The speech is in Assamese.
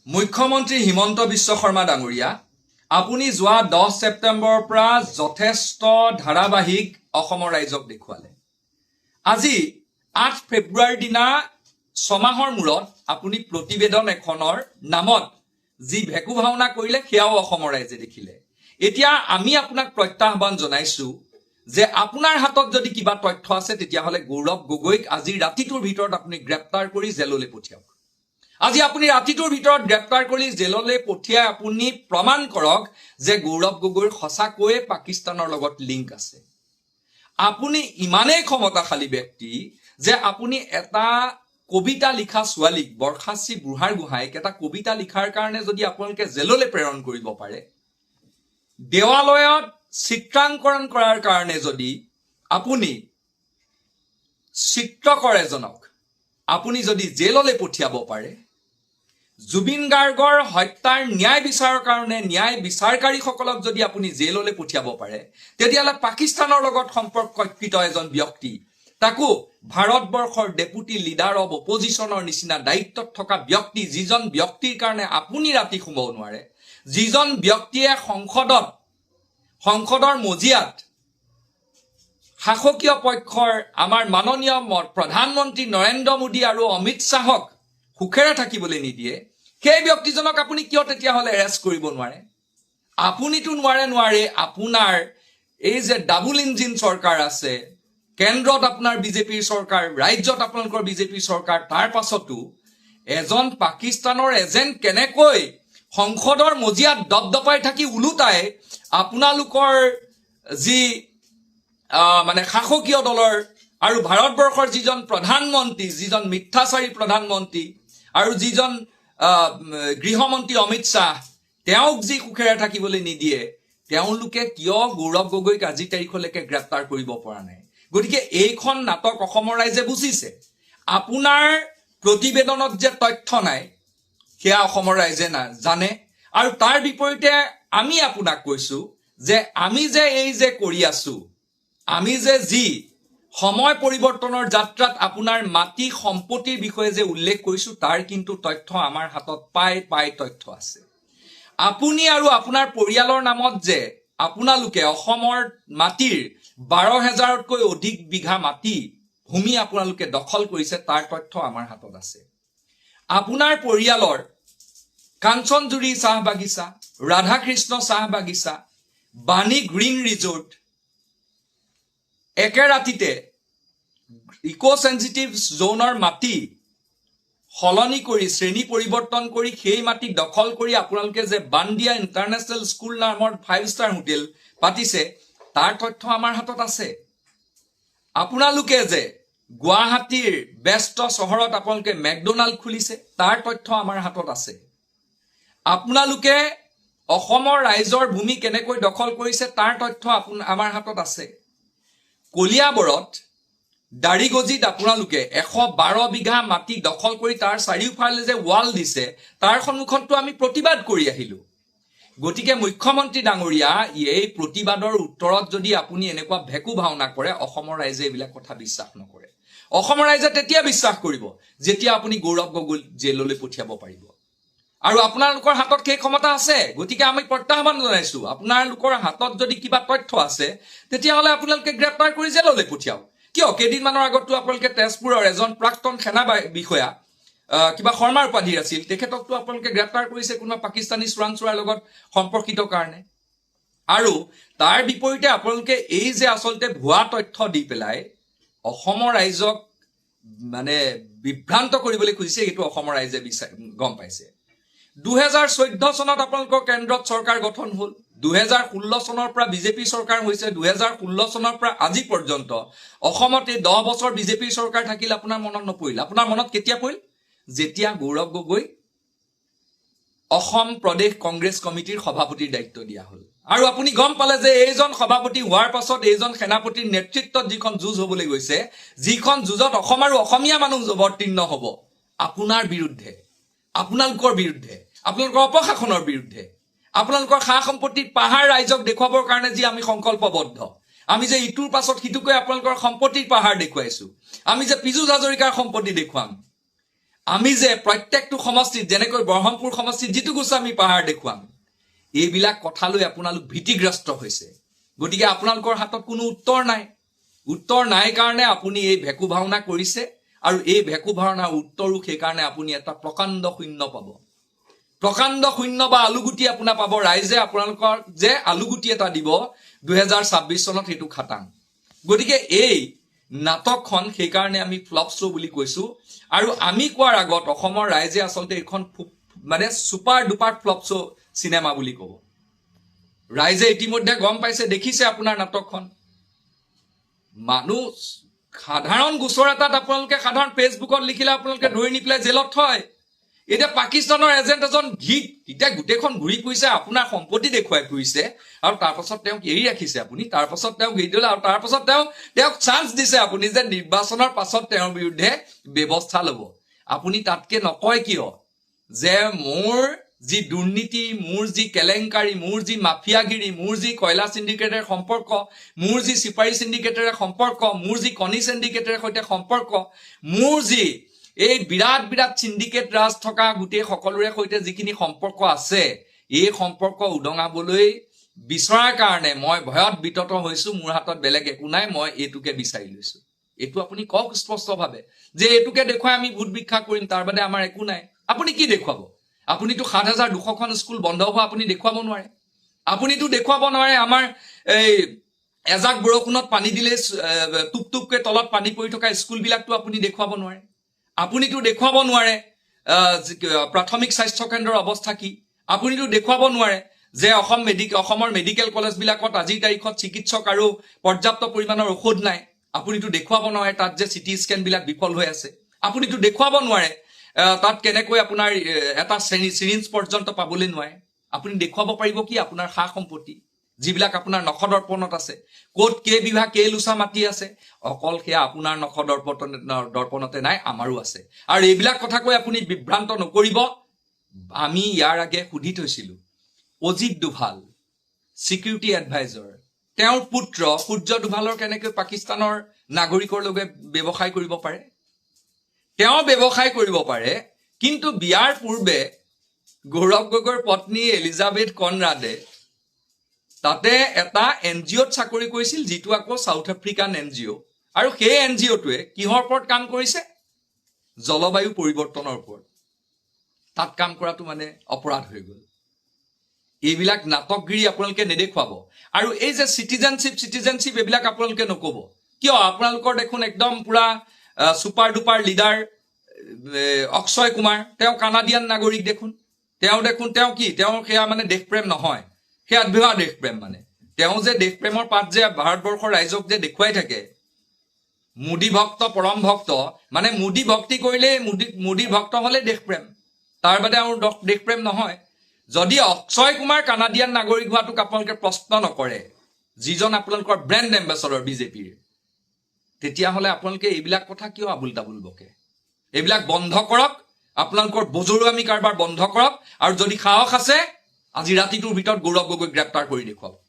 মুখ্যমন্ত্ৰী হিমন্ত বিশ্ব শৰ্মা ডাঙৰীয়া, আপুনি যোৱা 10 ছেপ্টেম্বৰৰ পৰা যথেষ্ট ধাৰাবাহিক অসমৰ ৰাইজক দেখুৱালে। আজি 8 ফেব্ৰুৱাৰীৰ দিনা ছমাহৰ মূৰত আপুনি প্ৰতিবেদন এখনৰ নামত যি ভেকু ভাওনা কৰিলে সেয়াও অসমৰ ৰাইজে দেখিলে। এতিয়া আমি আপোনাক প্ৰত্যাহ্বান জনাইছো যে আপোনাৰ হাতত যদি কিবা তথ্য আছে তেতিয়াহ'লে গৌৰৱ গগৈক আজি ৰাতিটোৰ ভিতৰত আপুনি গ্ৰেপ্তাৰ কৰি জেললৈ পঠিয়াওক। আজি আপুনি ৰাতিটোৰ ভিতৰত গ্ৰেপ্তাৰ কৰি জেললৈ পঠিয়াই আপুনি প্ৰমাণ কৰক যে গৌৰৱ গগৈৰ সঁচাকৈয়ে পাকিস্তানৰ লগত লিংক আছে। আপুনি ইমানেই ক্ষমতাশালী ব্যক্তি যে আপুনি এটা কবিতা লিখা ছোৱালীক বৰখাচী বুঢ়াৰ গোহাঁইক এটা কবিতা লিখাৰ কাৰণে যদি আপোনালোকে জেললৈ প্ৰেৰণ কৰিব পাৰে, দেৱালয়ত চিত্ৰাংকৰণ কৰাৰ কাৰণে যদি আপুনি চিত্ৰকৰ এজনক আপুনি যদি জেললৈ পঠিয়াব পাৰে, জুবিন গাৰ্গৰ হত্যাৰ ন্যায় বিচাৰৰ কাৰণে ন্যায় বিচাৰকাৰীসকলক যদি আপুনি জেললৈ পঠিয়াব পাৰে, তেতিয়াহ'লে পাকিস্তানৰ লগত সম্পৰ্কিত এজন ব্যক্তি, তাকো ভাৰতবৰ্ষৰ ডেপুটি লিডাৰ অব অপজিশ্যনৰ নিচিনা দায়িত্বত থকা ব্যক্তি, যিজন ব্যক্তিৰ কাৰণে আপুনি ৰাতি শুব নোৱাৰে, যিজন ব্যক্তিয়ে সংসদৰ মজিয়াত শাসকীয় পক্ষৰ আমাৰ মাননীয় প্ৰধানমন্ত্ৰী নৰেন্দ্ৰ মোদী আৰু অমিত শ্বাহক সুখেৰে থাকিবলৈ নিদিয়ে, সেই ব্যক্তিজনক আপুনি কিয় তেতিয়াহ'লে এৰেষ্ট কৰিব নোৱাৰে? আপুনিতো নোৱাৰে। আপোনাৰ এই যে ডাবুল ইঞ্জিন চৰকাৰ আছে, কেন্দ্ৰত আপোনাৰ বিজেপিৰ চৰকাৰ, ৰাজ্যত আপোনালোকৰ বিজেপিৰ চৰকাৰ, তাৰ পাছতো এজন পাকিস্তানৰ এজেণ্ট কেনেকৈ সংসদৰ মজিয়াত দপদপাই থাকি ওলোটাই আপোনালোকৰ যি শাসকীয় দলৰ আৰু ভাৰতবৰ্ষৰ যিজন প্ৰধানমন্ত্ৰী, যিজন মিথ্যাচাৰী প্ৰধানমন্ত্ৰী আৰু যিজন গৃহমন্ত্ৰী অমিত শ্বাহ, তেওঁক যি সুখেৰে থাকিবলৈ নিদিয়ে, তেওঁলোকে কিয় গৌৰৱ গগৈক আজি তাৰিখলৈকে গ্ৰেপ্তাৰ কৰিব পৰা নাই? গতিকে এইখন নাটক অসমৰ ৰাইজে বুজিছে। আপোনাৰ প্ৰতিবেদনত যে তথ্য নাই সেয়া অসমৰ ৰাইজে জানে। আৰু তাৰ বিপৰীতে আমি আপোনাক কৈছো যে আমি যে এই যে কৰি আছো, আমি যে যি সময় পৰিৱৰ্তনৰ যাত্ৰাত আপোনাৰ মাটি সম্পত্তিৰ বিষয়ে যে উল্লেখ কৰিছো, তাৰ কিন্তু তথ্য আমাৰ হাতত পাই তথ্য আছে। আপুনি আৰু আপোনাৰ পৰিয়ালৰ নামত যে আপোনালোকে অসমৰ মাটিৰ 12,000তকৈ অধিক বিঘা মাটি ভূমি আপোনালোকে দখল কৰিছে, তাৰ তথ্য আমাৰ হাতত আছে। আপোনাৰ পৰিয়ালৰ কাঞ্চনজুৰি চাহ বাগিচা, ৰাধাকৃষ্ণ চাহ বাগিচা, বাণী গ্ৰীণ ৰিজৰ্ট একে ৰাতিতে ইক' চেঞ্চিটিভ জোনৰ মাটি সলনি কৰি শ্ৰেণী পৰিৱৰ্তন কৰি সেই মাটি দখল কৰি আপোনালোকে যে বান্দিয়া ইণ্টাৰনেশ্যনেল স্কুল নামৰ 5 ষ্টাৰ হোটেল পাতিছে, তাৰ তথ্য আমাৰ হাতত আছে। আপোনালোকে যে গুৱাহাটীৰ ব্যস্ত চহৰত আপোনালোকে মেকডোনাল্ড খুলিছে, তাৰ তথ্য আমাৰ হাতত আছে। আপোনালোকে অসমৰ ৰাইজৰ ভূমি কেনেকৈ দখল কৰিছে তাৰ তথ্য আমাৰ হাতত আছে। কলিয়াবৰত দাৰিগজিত আপোনালোকে 112 বিঘা মাটি দখল কৰি তাৰ চাৰিওফালে যে ৱাল দিছে, তাৰ সন্মুখতো আমি প্ৰতিবাদ কৰি আহিলো। গতিকে মুখ্যমন্ত্ৰী ডাঙৰীয়া, এই প্ৰতিবাদৰ উত্তৰত যদি আপুনি এনেকুৱা ভেকু ভাওনা কৰে, অসমৰ ৰাইজে এইবিলাক কথা বিশ্বাস নকৰে। অসমৰ ৰাইজে তেতিয়া বিশ্বাস কৰিব যেতিয়া আপুনি গৌৰৱ গগৈ জেললৈ পঠিয়াব পাৰিব। আৰু আপোনালোকৰ হাতত সেই ক্ষমতা আছে। গতিকে আমি প্ৰত্যাহ্বান জনাইছো, আপোনালোকৰ হাতত যদি কিবা তথ্য আছে তেতিয়াহ'লে আপোনালোকে গ্ৰেপ্তাৰ কৰি জেললৈ পঠিয়াওক। কিয় কেইদিনমানৰ আগতো আপোনালোকে তেজপুৰৰ এজন প্ৰাক্তন সেনা বিষয়া, কিবা শৰ্মাৰ উপাধিৰ আছিল, তেখেতকতো আপোনালোকে গ্ৰেপ্তাৰ কৰিছে কোনোবা পাকিস্তানী চোৰাংচোৱাৰ লগত সম্পৰ্কিত কাৰণে। আৰু তাৰ বিপৰীতে আপোনালোকে এই যে আচলতে ভুৱা তথ্য দি পেলাই অসমৰ ৰাইজক বিভ্ৰান্ত কৰিবলৈ খুজিছে, এইটো অসমৰ ৰাইজে গম পাইছে। 2014 চনত আপোনালোকৰ কেন্দ্ৰত চৰকাৰ গঠন হ'ল, 2016 চনৰ পৰা বিজেপি চৰকাৰ হৈছে, 2016 চনৰ পৰা আজি পৰ্যন্ত অসমত এই 10 বছৰ বিজেপিৰ চৰকাৰ থাকিল। আপোনাৰ মনত নপৰিল? আপোনাৰ মনত কেতিয়া পৰিল? যেতিয়া গৌৰৱ গগৈ অসম প্ৰদেশ কংগ্ৰেছ কমিটিৰ সভাপতিৰ দায়িত্ব দিয়া হ'ল। আৰু আপুনি গম পালে যে এইজন সভাপতি হোৱাৰ পাছত এইজন সেনাপতিৰ নেতৃত্বত যিখন যুঁজ হ'বলৈ গৈছে, যিখন যুঁজত অসম আৰু অসমীয়া মানুহ অৱতীৰ্ণ হ'ব আপোনাৰ বিৰুদ্ধে, আপোনালোকৰ বিৰুদ্ধে, আপোনালোকৰ অপশাসনৰ বিৰুদ্ধে, আপোনালোকৰ সা সম্পত্তিৰ পাহাৰ ৰাইজক দেখুৱাবৰ কাৰণে যি আমি সংকল্পবদ্ধ, আমি যে ইটোৰ পাছত সিটোকৈ আপোনালোকৰ সম্পত্তিৰ পাহাৰ দেখুৱাইছো, আমি যে পীযুষ হাজৰিকাৰ সম্পত্তি দেখুৱাম, আমি যে প্ৰত্যেকটো সমষ্টিত যেনেকৈ ব্ৰহ্মপুৰ সমষ্টিত জিতু গোস্বামী পাহাৰ দেখুৱাম, এইবিলাক কথালৈ আপোনালোক ভীতিগ্ৰস্ত হৈছে। গতিকে আপোনালোকৰ হাতত কোনো উত্তৰ নাই কাৰণে আপুনি এই ভেকু ভাওনা কৰিছে, আৰু এই ভেকু ভাওনাৰ উত্তৰো সেইকাৰণে আপুনি এটা প্ৰকাণ্ড শূন্য পাব। প্ৰকাণ্ড শূন্য বা আলুগুটি আপোনাৰ পাব। ৰাইজে আপোনালোকৰ যে আলুগুটি এটা দিব 2026 চনত, সেইটো খাটাং। গতিকে এই নাটকখন সেইকাৰণে আমি ফ্লপ শ্ব' বুলি কৈছো, আৰু আমি কোৱাৰ আগত অসমৰ ৰাইজে আচলতে এইখন মানে super duper flop show' cinema বুলি ক'ব। ৰাইজে ইতিমধ্যে গম পাইছে, দেখিছে আপোনাৰ নাটকখন। মানুহ সাধাৰণ গোচৰ এটাত আপোনালোকে সাধাৰণ ফেচবুকত লিখিলে আপোনালোকে ধৰি নি পেলাই জেলত থয়। এতিয়া পাকিস্তানৰ এজেণ্ট এজন এতিয়া গোটেইখন ঘূৰি ফুৰিছে, আপোনাৰ সম্পত্তি দেখুৱাই ফুৰিছে, আৰু তাৰপাছত তেওঁক এৰি ৰাখিছে আপুনি। তাৰপাছত তেওঁক এৰি দিলে, আৰু তাৰপাছত তেওঁক চান্স দিছে আপুনি যে নিৰ্বাচনৰ পাছত তেওঁৰ বিৰুদ্ধে ব্যৱস্থা ল'ব। আপুনি তাতকে নকয় কিয় যে মোৰ যি দুৰ্নীতি, মোৰ যি কেলেংকাৰী, মোৰ যি মাফিয়াগিৰি, মোৰ যি কয়লা চিণ্ডিকেটেৰে সম্পৰ্ক, মোৰ যি চিপাৰী চিণ্ডিকেটেৰে সম্পৰ্ক, মোৰ যি কণী চিণ্ডিকেটেৰে সৈতে সম্পৰ্ক, মোৰ যি এই বিৰাট চিণ্ডিকেট ৰাজ থকা গোটেই সকলোৰে সৈতে যিখিনি সম্পৰ্ক আছে, এই সম্পৰ্ক উদঙাবলৈ বিচৰাৰ কাৰণে মই ভয়ত বিতত হৈছো। মোৰ হাতত বেলেগ একো নাই, মই এইটোকে বিচাৰি লৈছো। এইটো আপুনি কওক স্পষ্টভাৱে যে এইটোকে দেখুৱাই আমি ভোট ভিক্ষা কৰিম, তাৰ বাদে আমাৰ একো নাই। আপুনি কি দেখুৱাব? আপুনিতো 7,200খন স্কুল বন্ধ হোৱা আপুনি দেখুৱাব নোৱাৰে। আপুনিতো দেখুৱাব নোৱাৰে আমাৰ এই এজাক বৰষুণত পানী দিলে টুপটুপকে তলত পানী পৰি থকা স্কুলবিলাকতো আপুনি দেখুৱাব নোৱাৰে। আপুনিতো দেখুৱাব নোৱাৰে প্ৰাথমিক স্বাস্থ্য কেন্দ্ৰৰ অৱস্থা কি। আপুনিতো দেখুৱাব নোৱাৰে যে অসমৰ মেডিকেল কলেজবিলাকত আজিৰ তাৰিখত চিকিৎসক আৰু পৰ্যাপ্ত পৰিমাণৰ ঔষধ নাই। আপুনিতো দেখুৱাব নোৱাৰে তাত যে চিটি স্কেনবিলাক বিফল হৈ আছে। আপুনিতো দেখুৱাব নোৱাৰে তাত কেনেকৈ আপোনাৰ এটা চিৰিঞ্জ পৰ্যন্ত পাবলৈ নোৱাৰে। আপুনি দেখুৱাব পাৰিব কি? আপোনাৰ সা সম্পত্তি যিবিলাক আপোনাৰ নখ দৰ্পণত আছে, ক'ত কেইবিঘা কেইলোচা মাটি আছে, অকল সেয়া আপোনাৰ নখ দৰ্পণতে নাই, আমাৰো আছে। আৰু এইবিলাক কথা কৈ আপুনি বিভ্ৰান্ত নকৰিব। আমি ইয়াৰ আগে সুধি থৈছিলো, অজিত ডোভাল চিকিউৰিটি এডভাইজৰ, তেওঁৰ পুত্ৰ সূৰ্য ডোভালৰ কেনেকৈ পাকিস্তানৰ নাগৰিকৰ লগত ব্যৱসায় কৰিব পাৰে? তেওঁ ব্যৱসায় কৰিব পাৰে, কিন্তু বিয়াৰ পূৰ্বে গৌৰৱ গগৈৰ পত্নী এলিজাবেথ কনৰাডে তাতে এটা NGOত চাকৰি কৰিছিল, যিটো আকৌ সাউথ আফ্ৰিকান NGO। আৰু সেই NGOটোৱে কিহৰ ওপৰত কাম কৰিছে? জলবায়ু পৰিৱৰ্তনৰ ওপৰত। তাত কাম কৰাটো মানে অপৰাধ হৈ গ'ল। এইবিলাক নাটকগিৰি আপোনালোকে নেদেখুৱাব। আৰু এই যে চিটিজেনশ্বিপ এইবিলাক আপোনালোকে নক'ব কিয়? আপোনালোকৰ দেখোন একদম পুৰা super duper leader Akshay Kumar, তেওঁ কানাডিয়ান নাগৰিক দেখোন। তেওঁ কি? তেওঁ সেয়া মানে দেশপ্ৰেম নহয়, সেয়া বিবাহ দেশপ্ৰেম। মানে তেওঁ যে দেশপ্ৰেমৰ পাত যে ভাৰতবৰ্ষৰ ৰাইজক যে দেখুৱাই থাকে, মোদী ভক্ত পৰম ভক্ত, মানে মোদী ভক্তি কৰিলেই মোদীৰ ভক্ত হলে দেশপ্ৰেম, তাৰ বাদে আৰু দেশপ্ৰেম নহয়। যদি অক্ষয় কুমাৰ কানাডিয়ান নাগৰিক হোৱাটোক আপোনালোকে প্ৰশ্ন নকৰে, যিজন আপোনালোকৰ ব্ৰেণ্ড এম্বেচাডৰ বিজেপিৰ, তেতিয়াহ'লে আপোনালোকে এইবিলাক কথা কিয় আবুল তাবুল বকে? এইবিলাক বন্ধ কৰক, আপোনালোকৰ বজৰুৱামী কাৰবাৰ বন্ধ কৰক। আৰু যদি সাহস আছে আজি ৰাতিটোৰ ভিতৰত গৌৰৱ গগৈক গ্ৰেপ্তাৰ কৰি দেখুৱাওক।